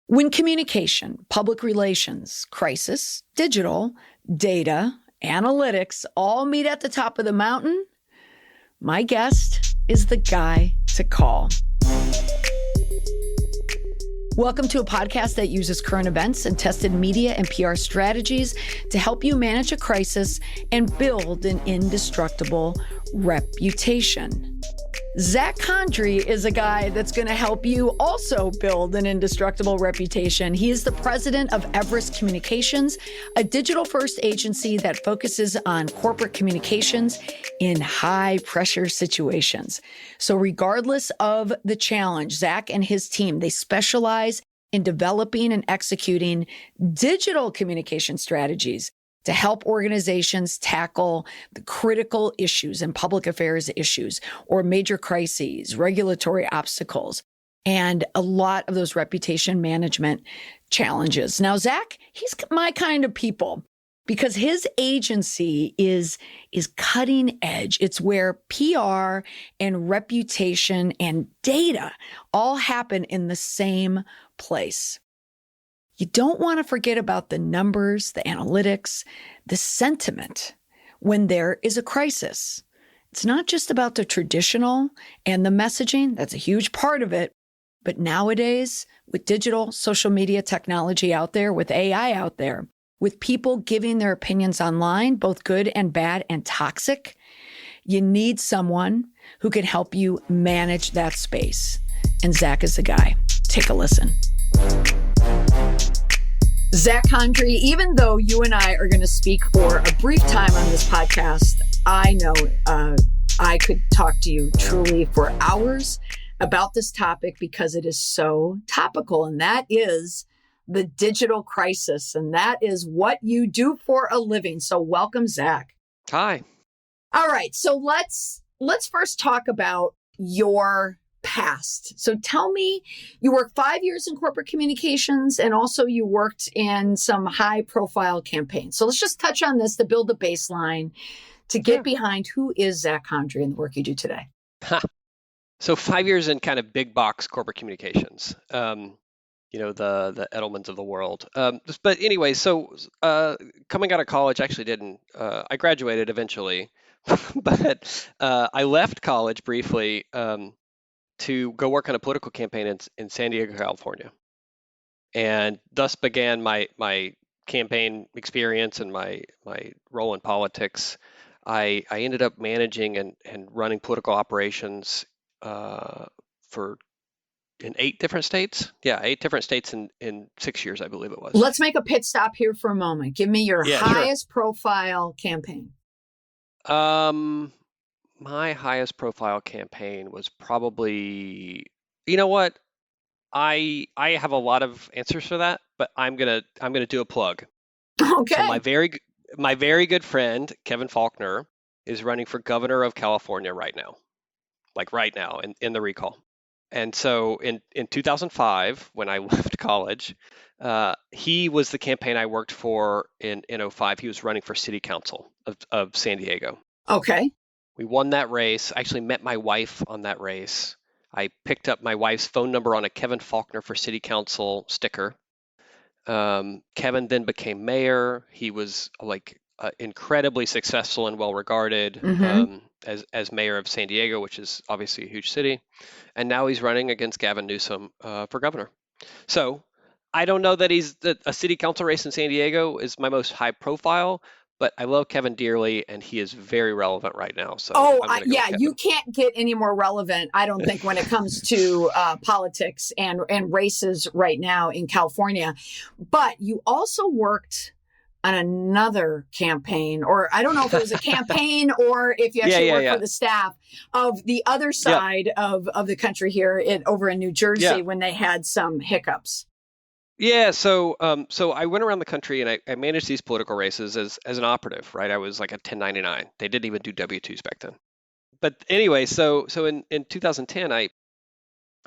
When communication, public relations, crisis, digital, data, analytics all meet at the top of the mountain, my guest is the guy to call. Welcome to a podcast that uses current events and tested media and PR strategies to help you manage a crisis and build an indestructible reputation. Zack Condry is a guy that's going to help you also build an indestructible reputation. He is the president of Everest Communications, a digital-first agency that focuses on corporate communications in high-pressure situations. So regardless of the challenge, Zack and his team, they specialize in developing and executing digital communication strategies to help organizations tackle the critical issues and public affairs issues or major crises, regulatory obstacles, and a lot of those reputation management challenges. Now, Zack, he's my kind of people because his agency is cutting edge. It's where PR and reputation and data all happen in the same place. You don't want to forget about the numbers, the analytics, the sentiment when there is a crisis. It's not just about the traditional and the messaging. That's a huge part of it. But nowadays, with digital social media technology out there, with AI out there, with people giving their opinions online, both good and bad and toxic, you need someone who can help you manage that space. And Zack is the guy. Take a listen. Zack Condry, even though you and I are going to speak for a brief time on this podcast, I know I could talk to you truly for hours about this topic because it is so topical, and that is the digital crisis, and that is what you do for a living. So welcome, Zack. Hi. All right, so let's first talk about your past. So tell me, you worked 5 years in corporate communications and also you worked in some high profile campaigns. So let's just touch on this to build the baseline to get behind who is Zack Condry and the work you do today. So 5 years in kind of big box corporate communications, the Edelmans of the world. But anyway, so coming out of college, I actually didn't, I graduated eventually, but I left college briefly to go work on a political campaign in San Diego, California. And thus began my campaign experience and my role in politics. I ended up managing and running political operations in 8 different states. Yeah, 8 different states in 6 years, I believe it was. Let's make a pit stop here for a moment. Give me your highest sure. profile campaign. My highest profile campaign was probably, you know what? I have a lot of answers for that, but I'm gonna do a plug. Okay. So my very good friend Kevin Faulconer is running for governor of California right now, in the recall. And so in 2005, when I left college, he was the campaign I worked for in 2005. He was running for city council of San Diego. Okay. We won that race. I actually met my wife on that race. I picked up my wife's phone number on a Kevin Faulconer for City Council sticker. Kevin then became mayor. He was incredibly successful and well regarded as mayor of San Diego, which is obviously a huge city. And now he's running against Gavin Newsom for governor. So I don't know that a city council race in San Diego is my most high profile, but I love Kevin dearly, and he is very relevant right now. So you can't get any more relevant, I don't think, when it comes to politics and races right now in California. But you also worked on another campaign, or I don't know if it was a campaign or if you actually worked for the staff of the other side of the country here over in New Jersey when they had some hiccups. Yeah, so I went around the country and I managed these political races as an operative, right? I was like a 1099. They didn't even do W-2s back then. But anyway, so in 2010, I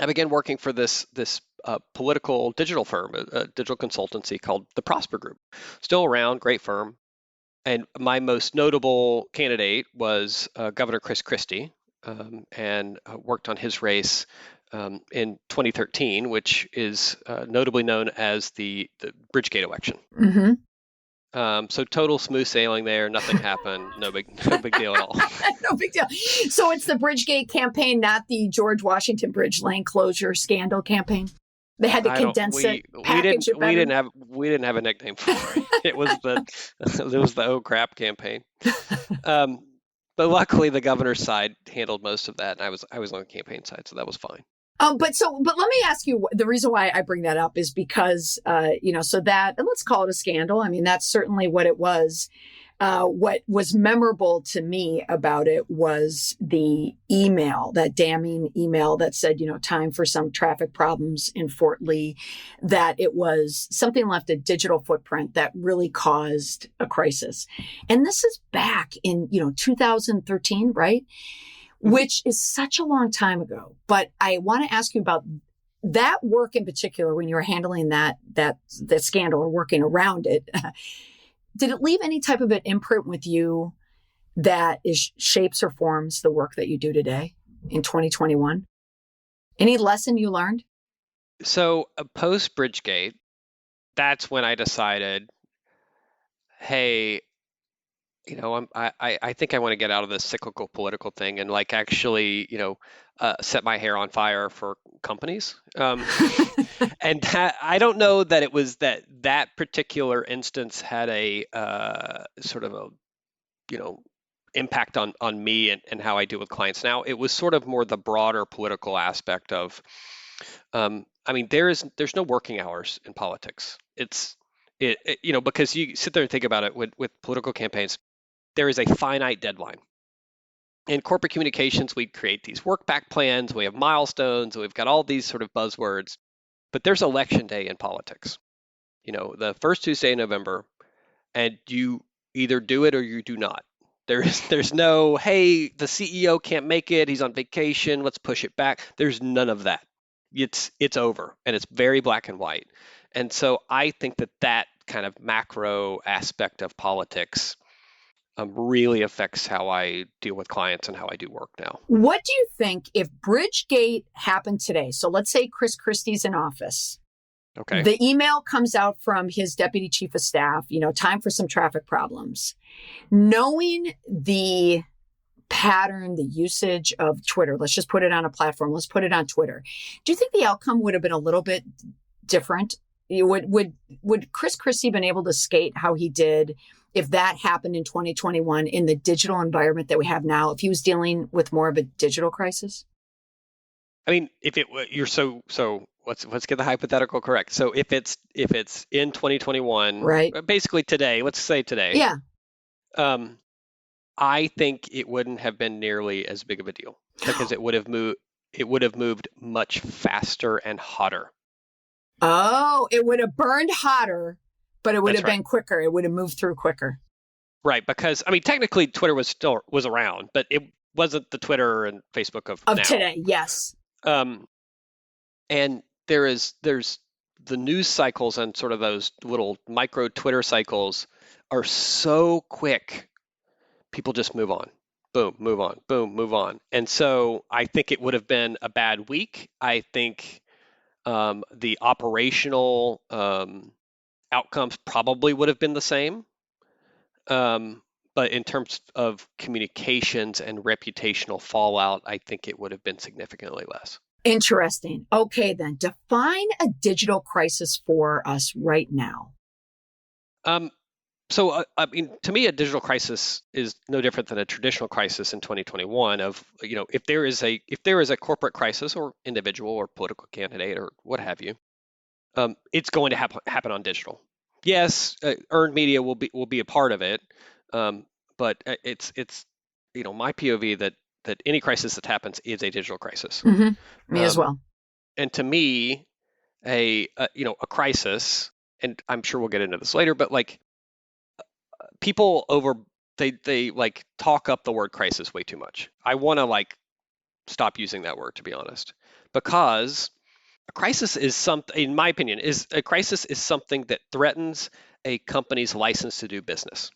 began working for this political digital firm, a digital consultancy called the Prosper Group. Still around, great firm. And my most notable candidate was Governor Chris Christie, and worked on his race in 2013, which is notably known as the Bridgegate election. Mm-hmm. So total smooth sailing there. Nothing happened. No big deal at all. No big deal. So it's the Bridgegate campaign, not the George Washington Bridge lane closure scandal campaign. They had to condense it, package it better. We didn't have a nickname for it. It was the oh crap campaign. But luckily the governor's side handled most of that, and I was on the campaign side, so that was fine. But let me ask you, the reason why I bring that up is because, so that, and let's call it a scandal. I mean, that's certainly what it was. What was memorable to me about it was the email, that damning email that said, time for some traffic problems in Fort Lee, that it was something left a digital footprint that really caused a crisis. And this is back in, 2013, right? Which is such a long time ago. But I want to ask you about that work in particular when you were handling that scandal or working around it. Did it leave any type of an imprint with you that shapes or forms the work that you do today in 2021? Any lesson you learned? So post Bridgegate, that's when I decided, hey, I think I want to get out of this cyclical political thing and actually, set my hair on fire for companies. And I don't know that it was that particular instance had a sort of a, impact on me and how I deal with clients now. It was sort of more the broader political aspect of, there's no working hours in politics. Because you sit there and think about it with political campaigns, there is a finite deadline. In corporate communications, we create these work back plans, we have milestones, we've got all these sort of buzzwords, but there's election day in politics. The first Tuesday in November, and you either do it or you do not. There's no, hey, the CEO can't make it, he's on vacation, let's push it back. There's none of that. It's over, and it's very black and white. And so I think that kind of macro aspect of politics really affects how I deal with clients and how I do work now. What do you think if Bridgegate happened today? So let's say Chris Christie's in office. Okay. The email comes out from his deputy chief of staff, time for some traffic problems. Knowing the pattern, the usage of Twitter, let's just put it on a platform. Let's put it on Twitter. Do you think the outcome would have been a little bit different? Would Chris Christie been able to skate how he did if that happened in 2021 in the digital environment that we have now, if he was dealing with more of a digital crisis? I mean, let's get the hypothetical correct. So if it's in 2021, right? Basically today, let's say today. Yeah. I think it wouldn't have been nearly as big of a deal because it would have moved much faster and hotter. Oh, it would have burned hotter, but it would have been quicker. It would have moved through quicker. Right, because technically Twitter was around, but it wasn't the Twitter and Facebook of now. Today. Yes. And there's the news cycles and sort of those little micro Twitter cycles are so quick. People just move on. Boom, move on. Boom, move on. And so I think it would have been a bad week. I think the operational outcomes probably would have been the same. But in terms of communications and reputational fallout, I think it would have been significantly less. Interesting. Okay, then define a digital crisis for us right now. So, to me, a digital crisis is no different than a traditional crisis in 2021 of, if there is a corporate crisis or individual or political candidate or what have you, it's going to happen on digital. Yes, earned media will be a part of it, but it's my POV that any crisis that happens is a digital crisis. Mm-hmm. Me as well. And to me, a crisis, and I'm sure we'll get into this later, but people they talk up the word crisis way too much. I want to stop using that word, to be honest, because a crisis is something, in my opinion, is something that threatens a company's license to do business.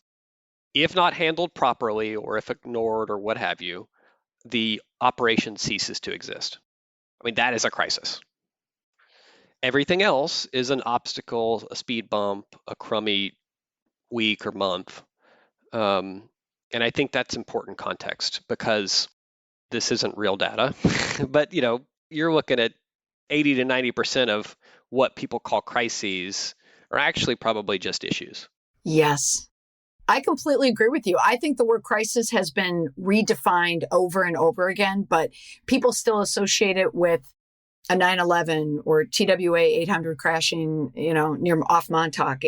If not handled properly, or if ignored, or what have you, the operation ceases to exist. I mean, that is a crisis. Everything else is an obstacle, a speed bump, a crummy week or month. And I think that's important context because this isn't real data, but you're looking at 80 to 90% of what people call crises are actually probably just issues. Yes. I completely agree with you. I think the word crisis has been redefined over and over again, but people still associate it with a 9/11 or TWA 800 crashing, near off Montauk.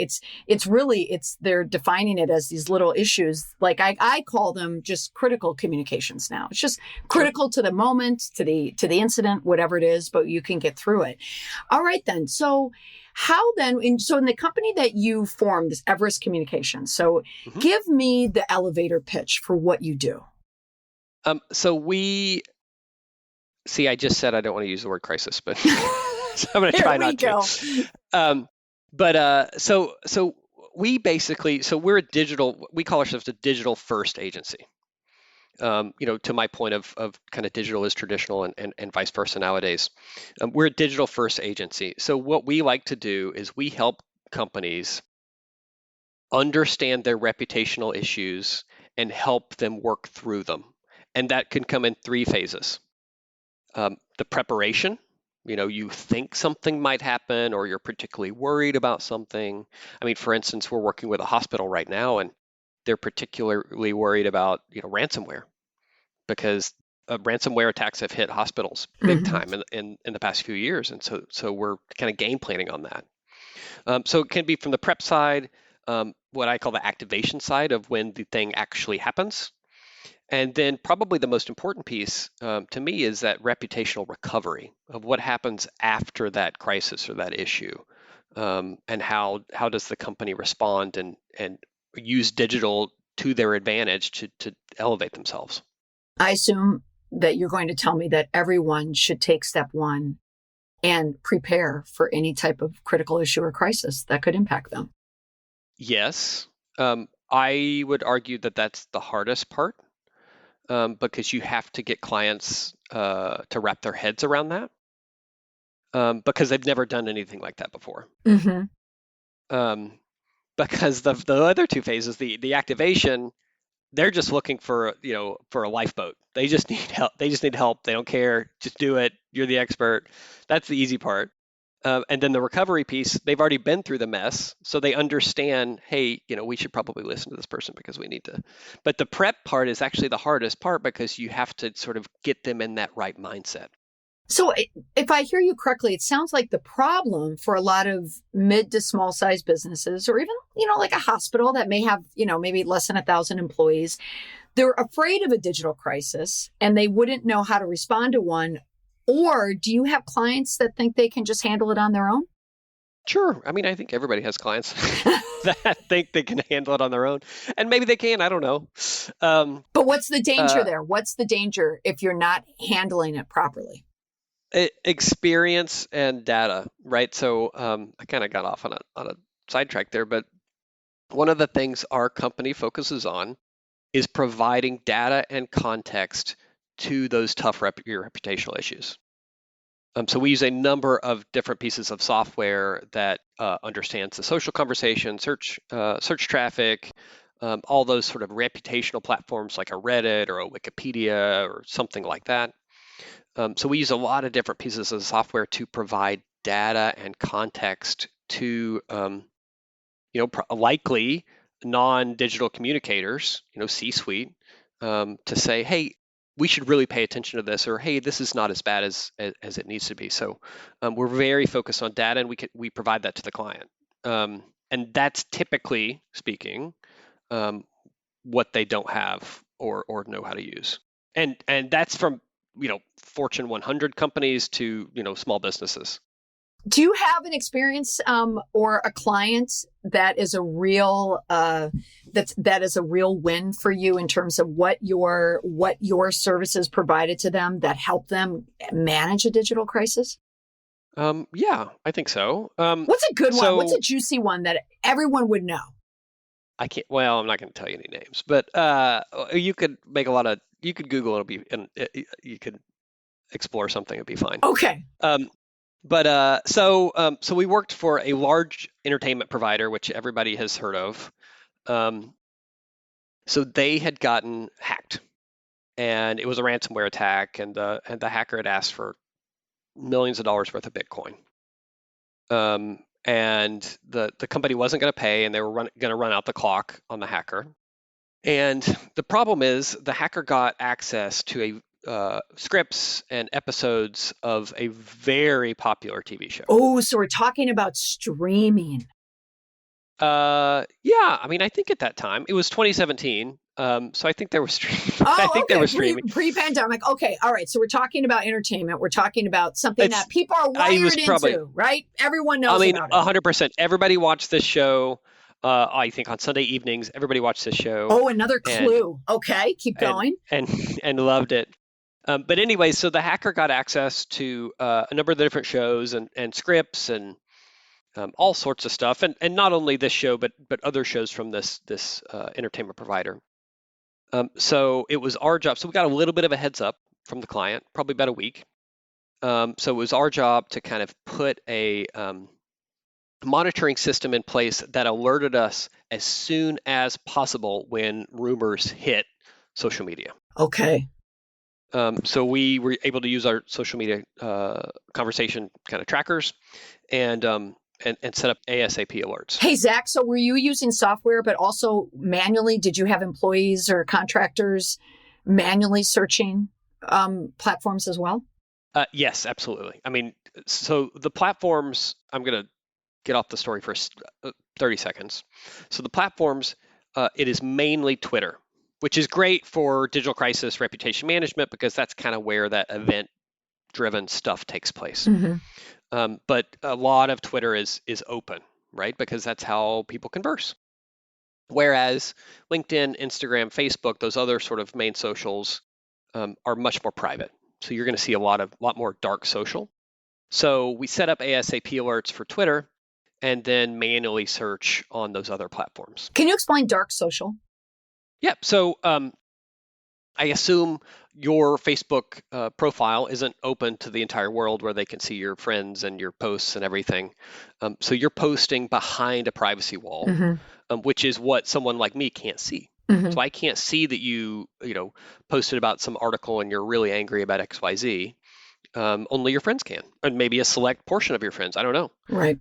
They're defining it as these little issues. Like I call them just critical communications now. It's just critical to the moment, to the incident, whatever it is, but you can get through it. All right, then. So in the company that you formed, this Everest Communications, so give me the elevator pitch for what you do. See, I just said I don't want to use the word crisis, but so I'm going to try not to. So we basically, we're we call ourselves a digital first agency. To my point of kind of digital is traditional and vice versa nowadays. We're a digital first agency. So what we like to do is we help companies understand their reputational issues and help them work through them. And that can come in three phases. The preparation, you think something might happen or you're particularly worried about something. I mean, for instance, we're working with a hospital right now and they're particularly worried about, ransomware because ransomware attacks have hit hospitals big time in the past few years. And so we're kind of game planning on that. So it can be from the prep side, what I call the activation side of when the thing actually happens. And then probably the most important piece to me is that reputational recovery of what happens after that crisis or that issue, and how does the company respond and use digital to their advantage to elevate themselves. I assume that you're going to tell me that everyone should take step one and prepare for any type of critical issue or crisis that could impact them. Yes, I would argue that that's the hardest part. Because you have to get clients to wrap their heads around that because they've never done anything like that before. Because the other two phases, the activation, they're just looking for a lifeboat. They just need help. They just need help. They don't care. Just do it. You're the expert. That's the easy part. And then the recovery piece, they've already been through the mess, so they understand, hey, we should probably listen to this person because we need to. But the prep part is actually the hardest part because you have to sort of get them in that right mindset. So if I hear you correctly, it sounds like the problem for a lot of mid to small size businesses, or even, like a hospital that may have, maybe less than 1,000 employees, they're afraid of a digital crisis and they wouldn't know how to respond to one. Or do you have clients that think they can just handle it on their own? Sure. I mean, I think everybody has clients that think they can handle it on their own. And maybe they can. I don't know. But what's the danger there? What's the danger if you're not handling it properly? Experience and data, right? So I kind of got off on a sidetrack there, but one of the things our company focuses on is providing data and context to those tough reputational issues. So we use a number of different pieces of software that understands the social conversation, search traffic, all those sort of reputational platforms like a Reddit or a Wikipedia or something like that. So we use a lot of different pieces of software to provide data and context to likely non-digital communicators, C-suite, to say, hey, we should really pay attention to this, or hey, this is not as bad as it needs to be. So we're very focused on data, and we provide that to the client, and that's typically speaking what they don't have or know how to use, and that's from Fortune 100 companies to small businesses. Do you have an experience or a client that is a real that is a real win for you in terms of what your services provided to them that helped them manage a digital crisis? Yeah, I think so. What's a good one? What's a juicy one that everyone would know? I can't. Well, I'm not going to tell you any names, but you could make you could Google. explore something, it'd be fine. Okay. So we worked for a large entertainment provider, which everybody has heard of. So they had gotten hacked, and it was a ransomware attack, and the hacker had asked for millions of dollars worth of Bitcoin. And the company wasn't going to pay, and they were going to run out the clock on the hacker. And the problem is the hacker got access to scripts and episodes of a very popular TV show. Oh, so we're talking about streaming. Yeah, I mean, I think at that time it was 2017. So I think there was streaming. I think there was streaming. Pre-pandemic. Okay, all right. So we're talking about entertainment. We're talking about something that people are wired into, right? Everyone knows. I mean, 100%. Everybody watched this show. I think on Sunday evenings, everybody watched this show. Oh, another clue. Okay, keep going. And loved it. But anyway, so the hacker got access to a number of the different shows and scripts and all sorts of stuff, and not only this show, but other shows from this entertainment provider. So it was our job. So we got a little bit of a heads up from the client, probably about a week. So it was our job to kind of put a monitoring system in place that alerted us as soon as possible when rumors hit social media. Okay. So we were able to use our social media conversation kind of trackers and set up ASAP alerts. Hey, Zach, so were you using software, but also manually? Did you have employees or contractors manually searching platforms as well? Yes, absolutely. I mean, so the platforms, I'm going to get off the story for 30 seconds. So the platforms, it is mainly Twitter, which is great for digital crisis reputation management because that's kind of where that event-driven stuff takes place. Mm-hmm. But a lot of Twitter is open, right? Because that's how people converse. Whereas LinkedIn, Instagram, Facebook, those other sort of main socials are much more private. So you're going to see a lot more dark social. So we set up ASAP alerts for Twitter and then manually search on those other platforms. Can you explain dark social? Yeah. So I assume your Facebook profile isn't open to the entire world where they can see your friends and your posts and everything. So you're posting behind a privacy wall, mm-hmm. Which is what someone like me can't see. Mm-hmm. So I can't see that you posted about some article and you're really angry about XYZ. Only your friends can, and maybe a select portion of your friends. I don't know. Right.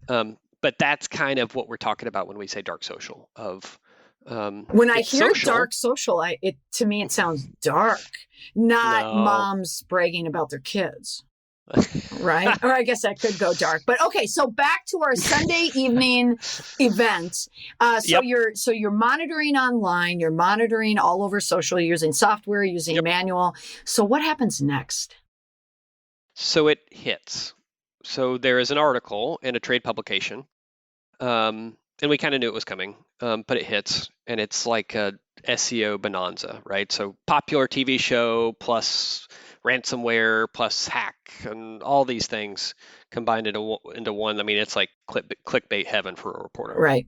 But that's kind of what we're talking about when we say dark social. When I hear social, dark social, to me it sounds dark, not moms bragging about their kids. Right? Or I guess that could go dark. But okay, so back to our Sunday evening event. You're monitoring online, you're monitoring all over social, you're using software, using manual. So what happens next? So it hits. So there is an article in a trade publication, and we kind of knew it was coming, but it hits, and it's like a SEO bonanza, right? So popular TV show plus ransomware plus hack and all these things combined into one. I mean, it's like clickbait heaven for a reporter. Right.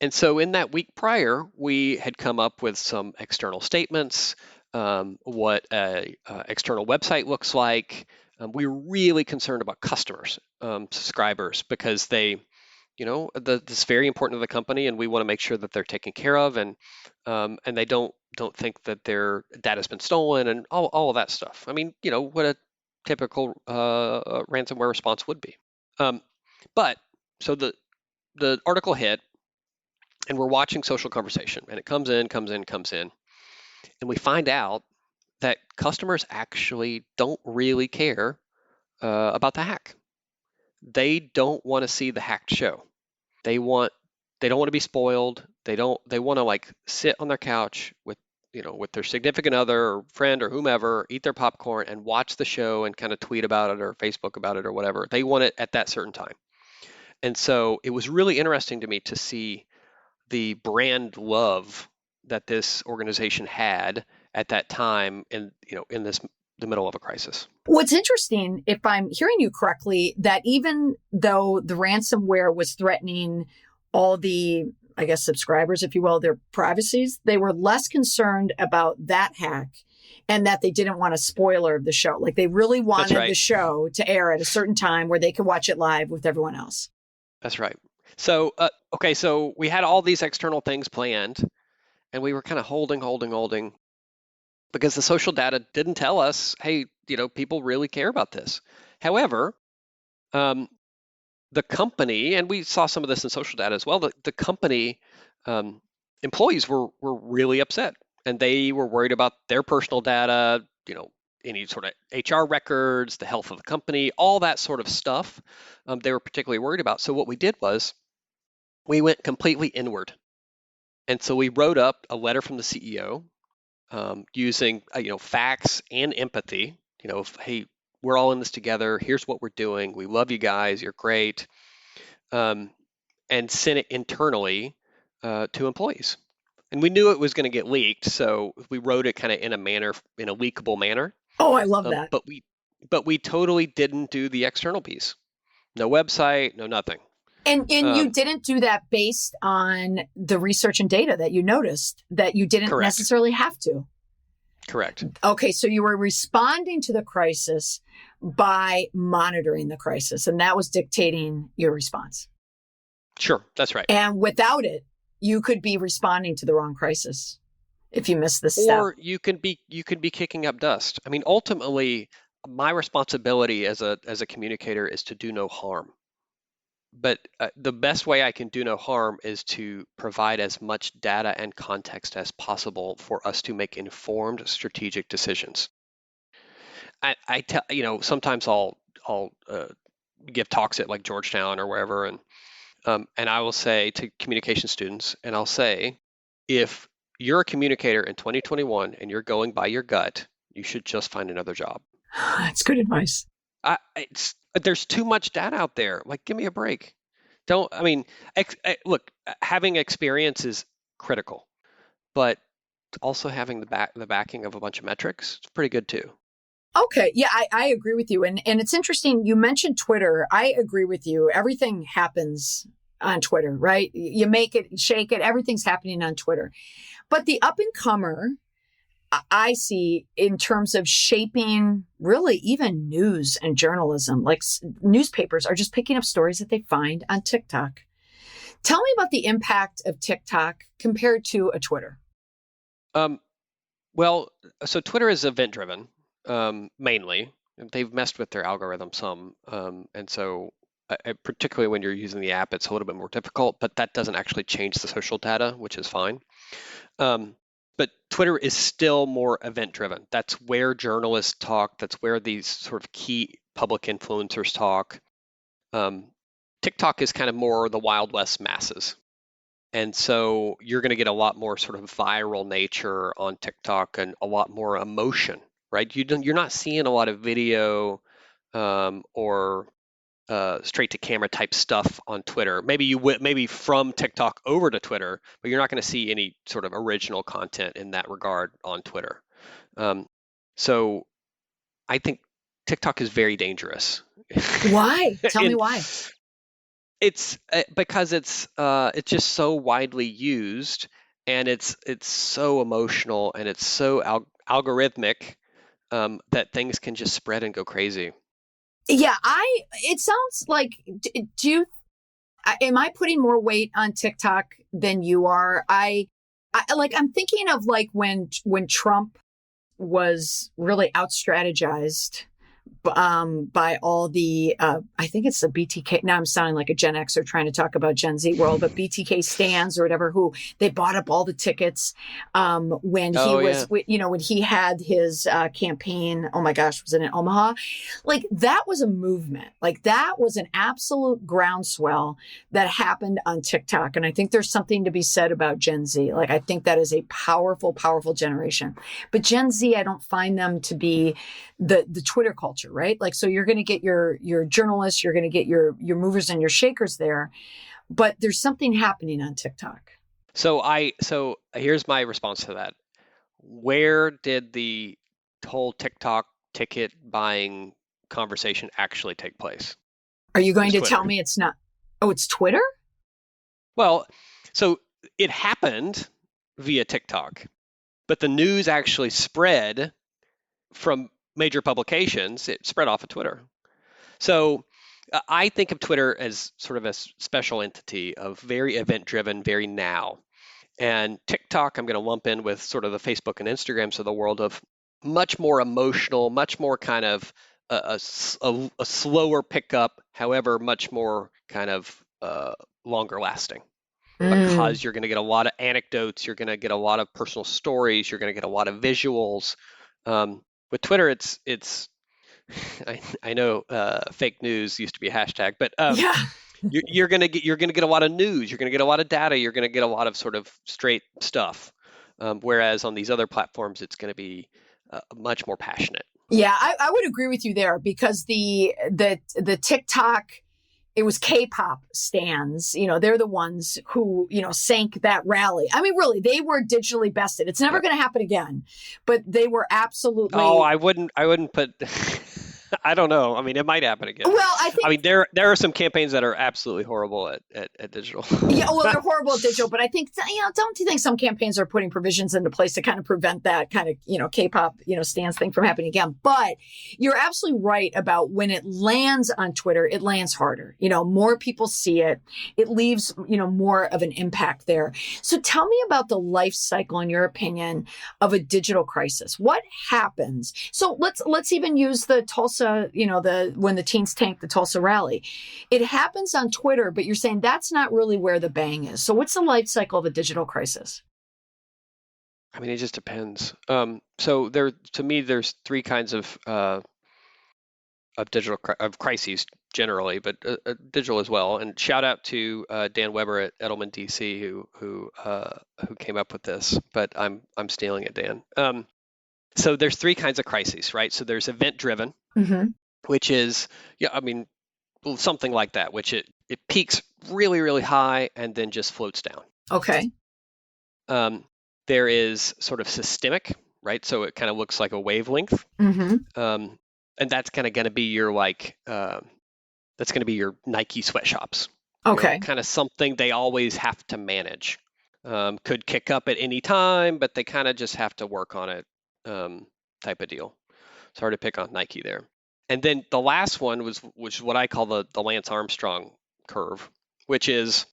And so in that week prior, we had come up with some external statements, what a external website looks like. We were really concerned about customers, subscribers, because they, this is very important to the company, and we want to make sure that they're taken care of, and they don't think that their data's been stolen, and all of that stuff. I mean, what a typical ransomware response would be. But so the article hit, and we're watching social conversation, and it comes in, and we find out that customers actually don't really care about the hack. They don't want to see the hacked show. They don't want to be spoiled. They want to like sit on their couch with their significant other or friend or whomever, eat their popcorn and watch the show and kind of tweet about it or Facebook about it or whatever. They want it at that certain time. And so it was really interesting to me to see the brand love that this organization had at that time in the middle of a crisis. What's interesting, if I'm hearing you correctly, that even though the ransomware was threatening all the, I guess, subscribers, if you will, their privacies, they were less concerned about that hack and that they didn't want a spoiler of the show. Like they really That's wanted right. the show to air at a certain time where they could watch it live with everyone else. That's right. So, okay, so we had all these external things planned, and we were kind of holding, because the social data didn't tell us, hey, people really care about this. However, um, the company, and we saw some of this in social data as well, the company employees were really upset, and they were worried about their personal data, any sort of HR records, the health of the company, all that sort of stuff. They were particularly worried about. So what we did was we went completely inward. And so we wrote up a letter from the CEO using facts and empathy. Hey, we're all in this together. Here's what we're doing. We love you guys. You're great. And sent it internally to employees. And we knew it was going to get leaked, so we wrote it kind of in a leakable manner. Oh, I love that. But we totally didn't do the external piece. No website, no nothing. And you didn't do that based on the research and data that you noticed that you didn't necessarily have to. Correct. Okay, so you were responding to the crisis by monitoring the crisis, and that was dictating your response. Sure, that's right. And without it, you could be responding to the wrong crisis if you miss this step. Or you can be kicking up dust. I mean, ultimately, my responsibility as a communicator is to do no harm. But the best way I can do no harm is to provide as much data and context as possible for us to make informed strategic decisions. I tell sometimes I'll give talks at like Georgetown or wherever, and I will say to communication students, and I'll say, if you're a communicator in 2021 and you're going by your gut, you should just find another job. That's good advice. There's too much data out there. Like, give me a break. Look, having experience is critical, but also having the backing of a bunch of metrics is pretty good too. Okay. Yeah, I agree with you. And it's interesting. You mentioned Twitter. I agree with you. Everything happens on Twitter, right? You make it, shake it. Everything's happening on Twitter. But the up and comer, I see in terms of shaping really even news and journalism, like newspapers are just picking up stories that they find on TikTok. Tell me about the impact of TikTok compared to a Twitter. Well, so Twitter is event driven, mainly. They've messed with their algorithm some. And so particularly when you're using the app, it's a little bit more difficult, but that doesn't actually change the social data, which is fine. But Twitter is still more event driven. That's where journalists talk. That's where these sort of key public influencers talk. TikTok is kind of more the Wild West masses. And so you're going to get a lot more sort of viral nature on TikTok and a lot more emotion, right? You're not seeing a lot of video or straight to camera type stuff on Twitter. Maybe from TikTok over to Twitter, but you're not going to see any sort of original content in that regard on Twitter. So I think TikTok is very dangerous. Why? Tell me why. It's because it's just so widely used, and it's so emotional, and it's so algorithmic that things can just spread and go crazy. Yeah, it sounds like, am I putting more weight on TikTok than you are? I'm thinking of like when Trump was really out strategized by all the, I think it's the BTK. Now I'm sounding like a Gen Xer trying to talk about Gen Z world, but BTK stands or whatever, who they bought up all the tickets when he had his campaign. Oh my gosh, was it in Omaha? Like that was a movement. Like that was an absolute groundswell that happened on TikTok. And I think there's something to be said about Gen Z. Like I think that is a powerful, powerful generation. But Gen Z, I don't find them to be the Twitter culture, right? Like, so you're going to get your journalists, you're going to get your movers and your shakers there, but there's something happening on TikTok. So here's my response to that. Where did the whole TikTok ticket buying conversation actually take place? Are you going to tell me it's not? Oh, it's Twitter? Well, so it happened via TikTok, but the news actually spread from major publications, it spread off of Twitter. So I think of Twitter as sort of a special entity of very event-driven, very now. And TikTok, I'm going to lump in with sort of the Facebook and Instagrams of the world of much more emotional, much more kind of a slower pickup, however, much more kind of longer lasting. Because you're going to get a lot of anecdotes, you're going to get a lot of personal stories, you're going to get a lot of visuals. With Twitter, it's I know fake news used to be a hashtag, but Yeah. you're gonna get a lot of news, you're gonna get a lot of data, you're gonna get a lot of sort of straight stuff. Whereas on these other platforms, it's going to be much more passionate. Yeah, I would agree with you there because the TikTok, it was K-pop stans, they're the ones who, sank that rally. I mean, really, they were digitally bested. It's never going to happen again, but they were absolutely. Oh, I wouldn't put. I don't know. I mean, it might happen again. Well, I mean, there are some campaigns that are absolutely horrible at digital. Yeah, well, they're horrible at digital, but I think, don't you think some campaigns are putting provisions into place to kind of prevent that kind of, K-pop, stance thing from happening again? But you're absolutely right about when it lands on Twitter, it lands harder. More people see it. It leaves, more of an impact there. So tell me about the life cycle, in your opinion, of a digital crisis. What happens? So let's even use the Tulsa, when the teens tanked the Tulsa rally. It happens on Twitter, but you're saying that's not really where the bang is. So what's the life cycle of a digital crisis? I mean, it just depends. So to me, there's three kinds of digital crises generally, but digital as well. And shout out to Dan Weber at Edelman DC who came up with this. But I'm stealing it, Dan. So there's three kinds of crises, right? So there's event driven, which is something like that, which it peaks really, really high and then just floats down. Okay. There is sort of systemic, right? So it kind of looks like a wavelength. And that's kind of going to be your that's going to be your Nike sweatshops. Okay. Kind of something they always have to manage. Could kick up at any time, but they kind of just have to work on it, type of deal. It's hard to pick on Nike there. And then the last one was what I call the Lance Armstrong curve, which is,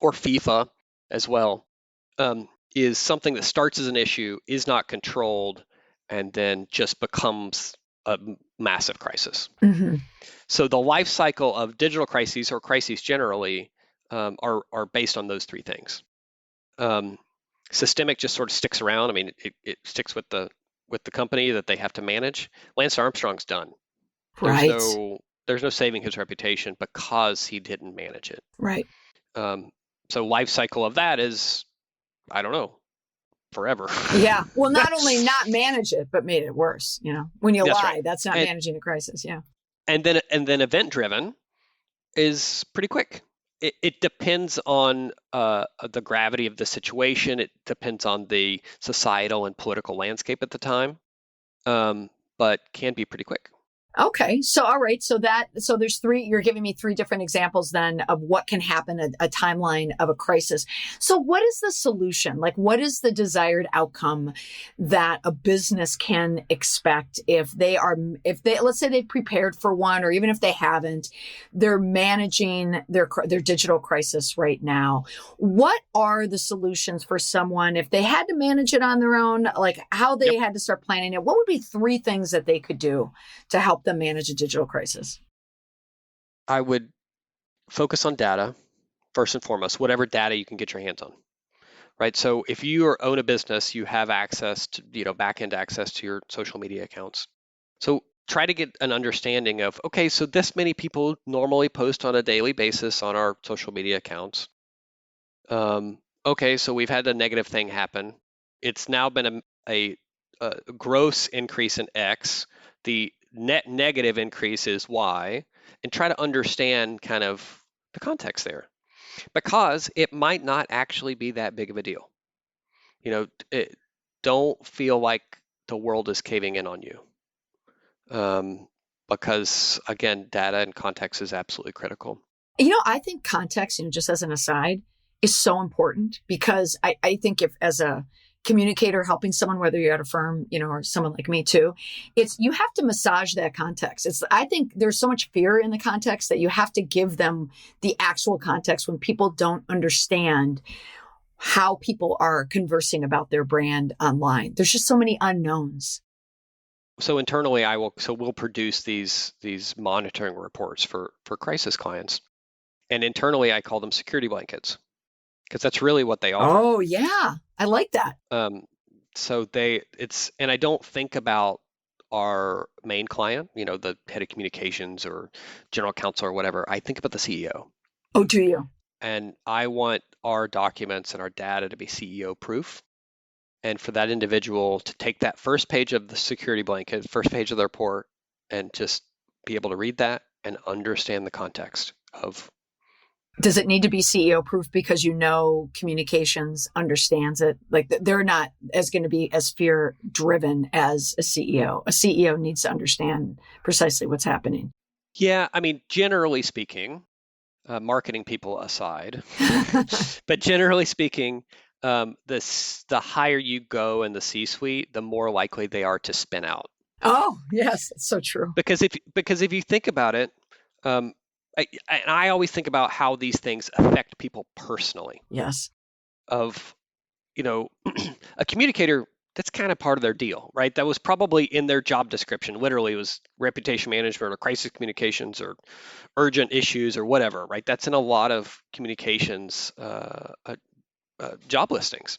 or FIFA as well, is something that starts as an issue, is not controlled, and then just becomes a massive crisis. So the life cycle of digital crises, or crises generally, are based on those three things. Systemic just sort of sticks around. I mean, it sticks with the company that they have to manage. Lance Armstrong's done. Right. There's no saving his reputation because he didn't manage it. Right. So life cycle of that is, I don't know, forever. Yeah. Well, not only not manage it, but made it worse. When you That's lie, right. that's not managing a crisis. Yeah. And then event driven is pretty quick. It depends on the gravity of the situation. It depends on the societal and political landscape at the time, but can be pretty quick. Okay. So, all right. So there's three, you're giving me three different examples then of what can happen, a timeline of a crisis. So what is the solution? Like, what is the desired outcome that a business can expect if they, let's say they've prepared for one, or even if they haven't, they're managing their digital crisis right now. What are the solutions for someone if they had to manage it on their own, like how they had to start planning it? What would be three things that they could do to help them manage a digital crisis? I would focus on data first and foremost, whatever data you can get your hands on, right? So if you own a business, you have access to, back-end access to your social media accounts. So try to get an understanding of, okay, so this many people normally post on a daily basis on our social media accounts. Okay, so we've had a negative thing happen. It's now been a gross increase in X. The net negative increase is Y, and try to understand kind of the context there, because it might not actually be that big of a deal. Don't feel like the world is caving in on you, because again, data and context is absolutely critical. I think context, just as an aside, is so important, because I think if as a communicator helping someone, whether you're at a firm, or someone like me too, you have to massage that context. I think there's so much fear in the context that you have to give them the actual context when people don't understand how people are conversing about their brand online. There's just so many unknowns. So internally, we'll produce these monitoring reports for crisis clients. And internally, I call them security blankets, because that's really what they are. Oh, yeah. I like that. And I don't think about our main client, the head of communications or general counsel or whatever. I think about the CEO. Oh, do you? And I want our documents and our data to be CEO proof. And for that individual to take that first page of the security blanket, first page of the report, and just be able to read that and understand the context of. Does it need to be CEO proof because communications understands it? Like they're not going to be as fear driven as a CEO. A CEO needs to understand precisely what's happening. Yeah, I mean, generally speaking, marketing people aside, but generally speaking, the higher you go in the C-suite, the more likely they are to spin out. Oh, yes, it's so true. Because if you think about it, I always think about how these things affect people personally. Yes. Of, a communicator, that's kind of part of their deal, right? That was probably in their job description. Literally, it was reputation management or crisis communications or urgent issues or whatever, right? That's in a lot of communications job listings.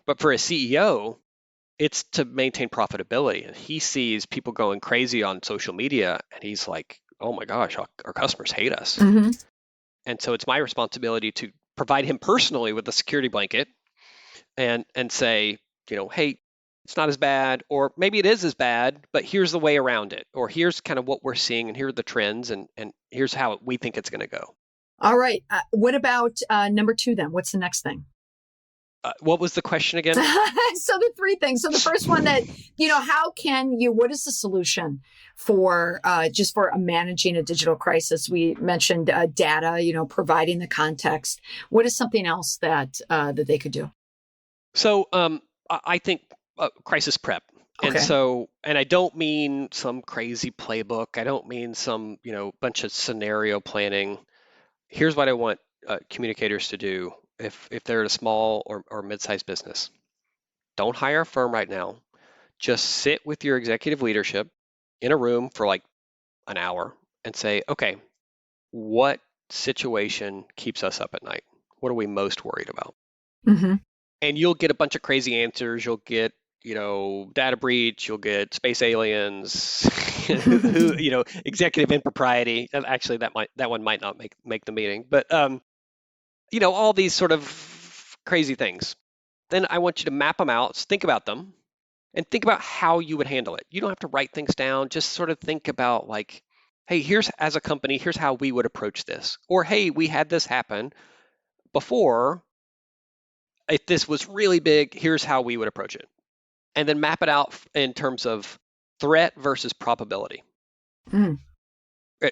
But for a CEO, it's to maintain profitability. And he sees people going crazy on social media, and he's like, oh my gosh, our customers hate us. Mm-hmm. And so it's my responsibility to provide him personally with a security blanket and say, hey, it's not as bad, or maybe it is as bad, but here's the way around it, or here's kind of what we're seeing, and here are the trends, and here's how we think it's going to go. All right. What about number 2 then? What's the next thing? What was the question again? So the 3 things. So the first one that, what is the solution for just for managing a digital crisis? We mentioned data, providing the context. What is something else that they could do? So I think crisis prep. Okay. And I don't mean some crazy playbook. I don't mean some, bunch of scenario planning. Here's what I want communicators to do if they're at a small or mid-sized business. Don't hire a firm right now. Just sit with your executive leadership in a room for like an hour and say, okay, what situation keeps us up at night? What are we most worried about? Mm-hmm. And you'll get a bunch of crazy answers. You'll get, data breach. You'll get space aliens, executive impropriety. And actually, that one might not make the meeting. But all these sort of crazy things. Then I want you to map them out, think about them, and think about how you would handle it. You don't have to write things down. Just sort of think about like, hey, as a company, here's how we would approach this. Or, hey, we had this happen before. If this was really big, here's how we would approach it. And then map it out in terms of threat versus probability. Mm.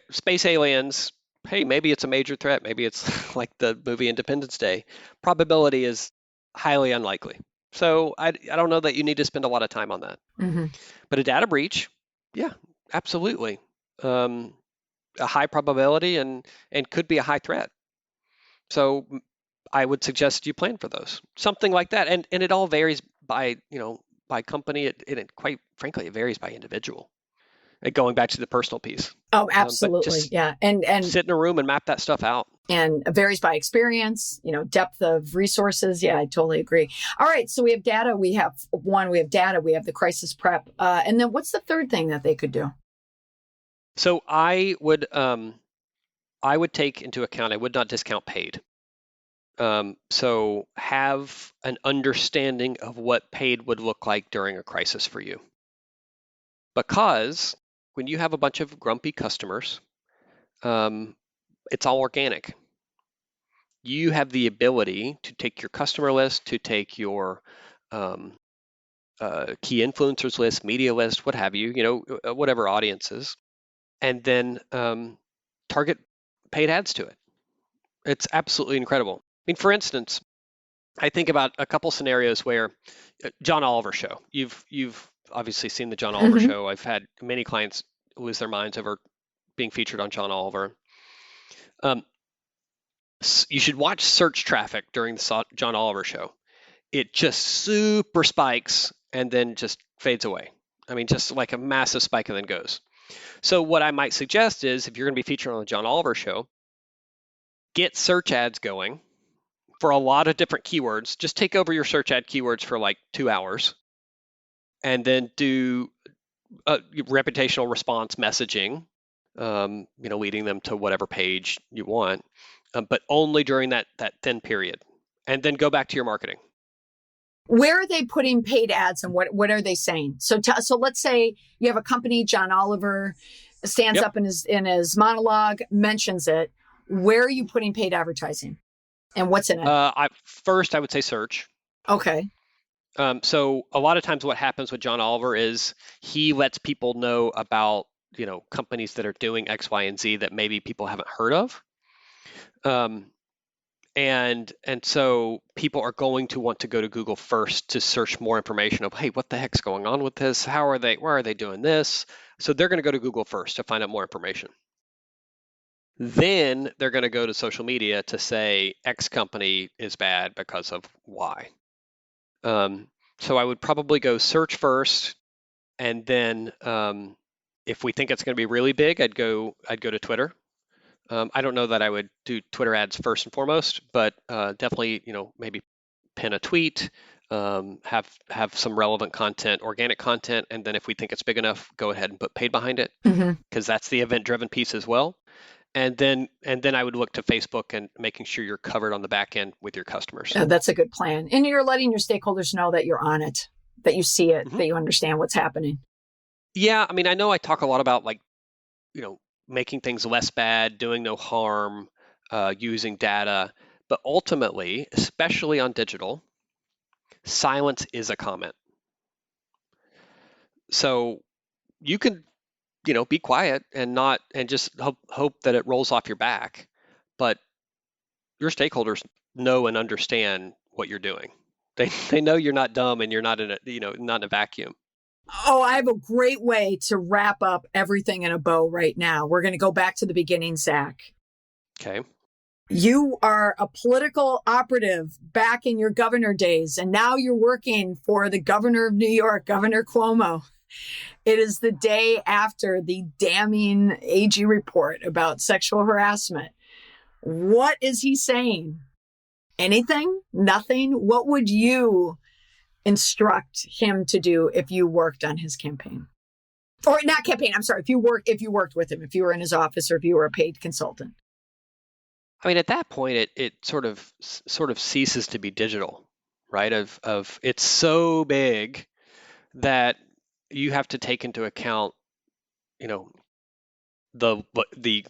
Space aliens, hey, maybe it's a major threat. Maybe it's like the movie Independence Day. Probability is highly unlikely. So I don't know that you need to spend a lot of time on that. Mm-hmm. But a data breach, yeah, absolutely. A high probability and could be a high threat. So I would suggest you plan for those. Something like that. And it all varies by company. It quite frankly, it varies by individual. Going back to the personal piece. Oh, absolutely. Yeah. And sit in a room and map that stuff out. And it varies by experience, depth of resources. Yeah, I totally agree. All right. So we have data. We have data. We have the crisis prep. And then what's the third thing that they could do? So I would take into account, I would not discount paid. So have an understanding of what paid would look like during a crisis for you. Because when you have a bunch of grumpy customers, it's all organic. You have the ability to take your customer list, to take your key influencers list, media list, what have you, whatever audiences, and then target paid ads to it. It's absolutely incredible. I mean, for instance, I think about a couple scenarios where John Oliver show. You've obviously seen the John Oliver Mm-hmm. show. I've had many clients lose their minds over being featured on John Oliver. Um, you should watch search traffic during the John Oliver show. It just super spikes and then just fades away. I mean, just like a massive spike and then goes. So what I might suggest is if you're going to be featured on the John Oliver show, get search ads going for a lot of different keywords. Just take over your search ad keywords for like 2 hours and then do reputational response messaging, leading them to whatever page you want, but only during that thin period. And then go back to your marketing. Where are they putting paid ads and what are they saying? So let's say you have a company, John Oliver stands Yep. up in his monologue, mentions it. Where are you putting paid advertising and what's in it? First, I would say search. Okay. So a lot of times what happens with John Oliver is he lets people know about, companies that are doing X, Y, and Z that maybe people haven't heard of. And so people are going to want to go to Google first to search more information of, hey, what the heck's going on with this? Why are they doing this? So they're going to go to Google first to find out more information. Then they're going to go to social media to say X company is bad because of Y. So I would probably go search first, and then if we think it's going to be really big, I'd go to Twitter. I don't know that I would do Twitter ads first and foremost, but definitely, maybe pin a tweet, have some relevant content, organic content, and then if we think it's big enough, go ahead and put paid behind it, because that's the event-driven piece as well. And then I would look to Facebook and making sure you're covered on the back end with your customers. That's a good plan. And you're letting your stakeholders know that you're on it, that you see it, that you understand what's happening. Yeah, I mean, I know I talk a lot about making things less bad, doing no harm, using data, but ultimately, especially on digital, silence is a comment. So you can be quiet and just hope that it rolls off your back, but your stakeholders know and understand what you're doing. They know you're not dumb and you're not in a vacuum. Oh, I have a great way to wrap up everything in a bow right now. We're going to go back to the beginning, Zack. Okay. You are a political operative back in your governor days, and now you're working for the governor of New York, Governor Cuomo. It is the day after the damning AG report about sexual harassment. What is he saying? Anything? Nothing? What would you instruct him to do if you worked on his campaign? Or not campaign, I'm sorry, if you worked with him, if you were in his office or if you were a paid consultant. I mean, at that point, it sort of ceases to be digital, right? Of it's so big that you have to take into account, the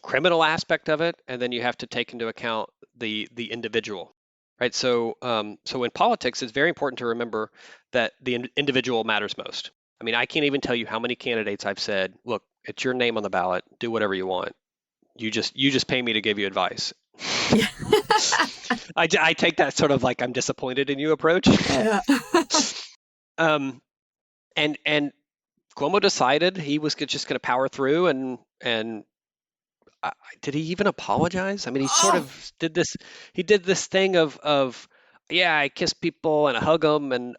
criminal aspect of it, and then you have to take into account the individual, right? So in politics, it's very important to remember that the individual matters most. I mean, I can't even tell you how many candidates I've said, look, it's your name on the ballot, do whatever you want. You just pay me to give you advice. I take that sort of like I'm disappointed in you approach. Yeah. And Cuomo decided he was just going to power through, and did he even apologize? I mean, he sort of did this. He did this thing of yeah, I kiss people and I hug them, and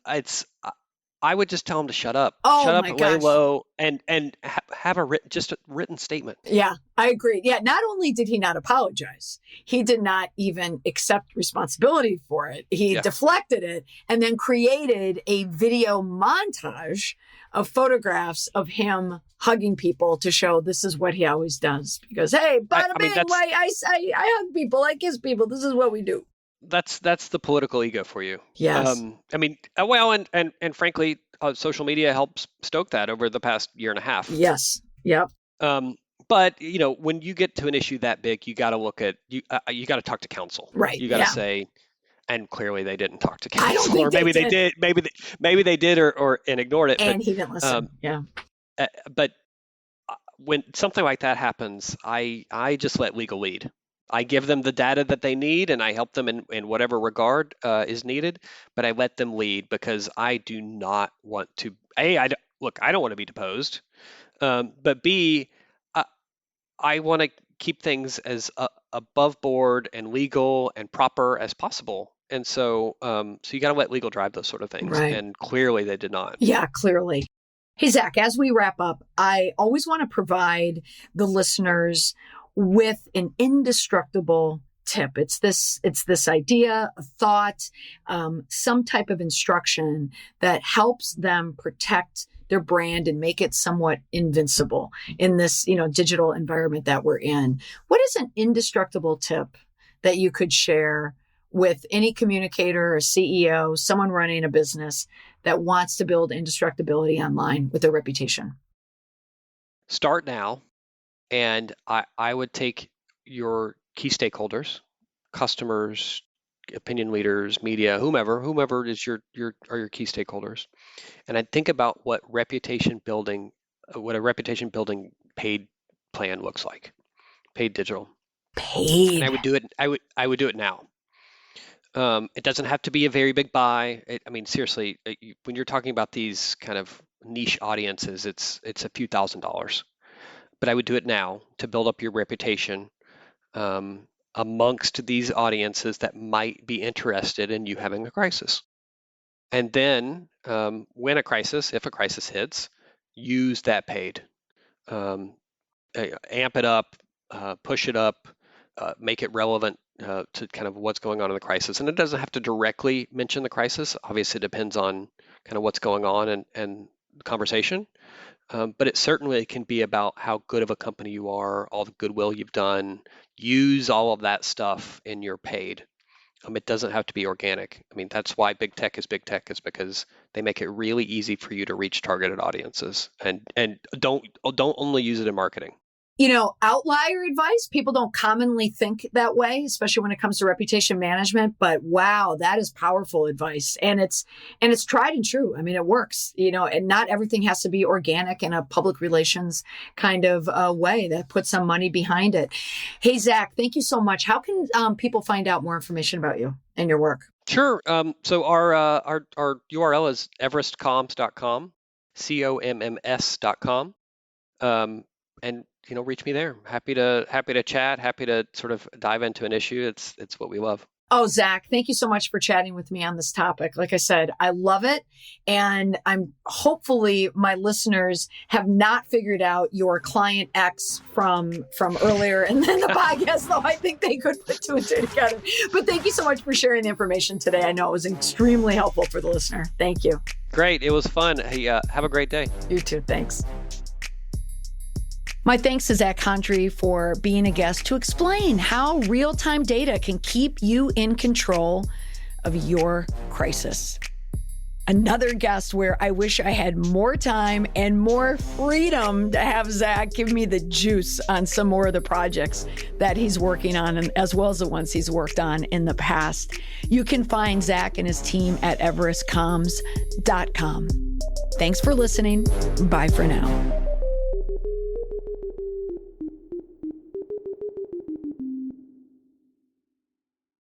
I would just tell him to shut up, lay low, and have a written statement. Yeah, I agree. Yeah, not only did he not apologize, he did not even accept responsibility for it. He deflected it and then created a video montage of photographs of him hugging people to show this is what he always does. Because, hey, bada bing, I hug people, I kiss people. This is what we do. That's the political ego for you. Yes. I mean, well, and frankly, social media helps stoke that over the past year and a half. Yes. Yep. But when you get to an issue that big, you got to look at you got to talk to counsel. Right. You got to say, and clearly they didn't talk to counsel, I don't think or maybe they did. Maybe they did, or ignored it. And he didn't listen. Yeah. But when something like that happens, I just let legal lead. I give them the data that they need, and I help them in whatever regard is needed, but I let them lead because I do not want to. Look, I don't want to be deposed, but B, I, I want to keep things as above board and legal and proper as possible. And so you got to let legal drive those sort of things. Right. And clearly they did not. Yeah, clearly. Hey, Zack, as we wrap up, I always want to provide the listeners with an indestructible tip. It's this idea, a thought, some type of instruction that helps them protect their brand and make it somewhat invincible in this, digital environment that we're in. What is an indestructible tip that you could share with any communicator or CEO, someone running a business that wants to build indestructibility online with their reputation? Start now. And I would take your key stakeholders, customers, opinion leaders, media, whomever is your key stakeholders, and I'd think about what a reputation building paid plan looks like, paid digital. Paid. And I would do it. I would do it now. It doesn't have to be a very big buy. Seriously, when you're talking about these kind of niche audiences, it's a few $1,000s. But I would do it now to build up your reputation amongst these audiences that might be interested in you having a crisis. And then if a crisis hits, use that paid. Amp it up, push it up, make it relevant to kind of what's going on in the crisis. And it doesn't have to directly mention the crisis. Obviously, it depends on kind of what's going on and the conversation. But it certainly can be about how good of a company you are, all the goodwill you've done. Use all of that stuff in your paid. It doesn't have to be organic. That's why big tech is because they make it really easy for you to reach targeted audiences. And don't only use it in marketing. Outlier advice, people don't commonly think that way, especially when it comes to reputation management. But wow, that is powerful advice. And it's tried and true. It works, and not everything has to be organic in a public relations kind of way that puts some money behind it. Hey, Zack, thank you so much. How can people find out more information about you and your work? Sure. So our URL is everestcomms.com, comms.com. And reach me there. Happy to chat. Happy to sort of dive into an issue. It's what we love. Oh, Zack, thank you so much for chatting with me on this topic. Like I said, I love it. And hopefully my listeners have not figured out your client X from earlier and then the podcast, though I think they could put two and two together. But thank you so much for sharing the information today. I know it was extremely helpful for the listener. Thank you. Great. It was fun. Hey, have a great day. You too. Thanks. My thanks to Zack Condry for being a guest to explain how real-time data can keep you in control of your crisis. Another guest where I wish I had more time and more freedom to have Zack give me the juice on some more of the projects that he's working on, and as well as the ones he's worked on in the past. You can find Zack and his team at everestcomms.com. Thanks for listening. Bye for now.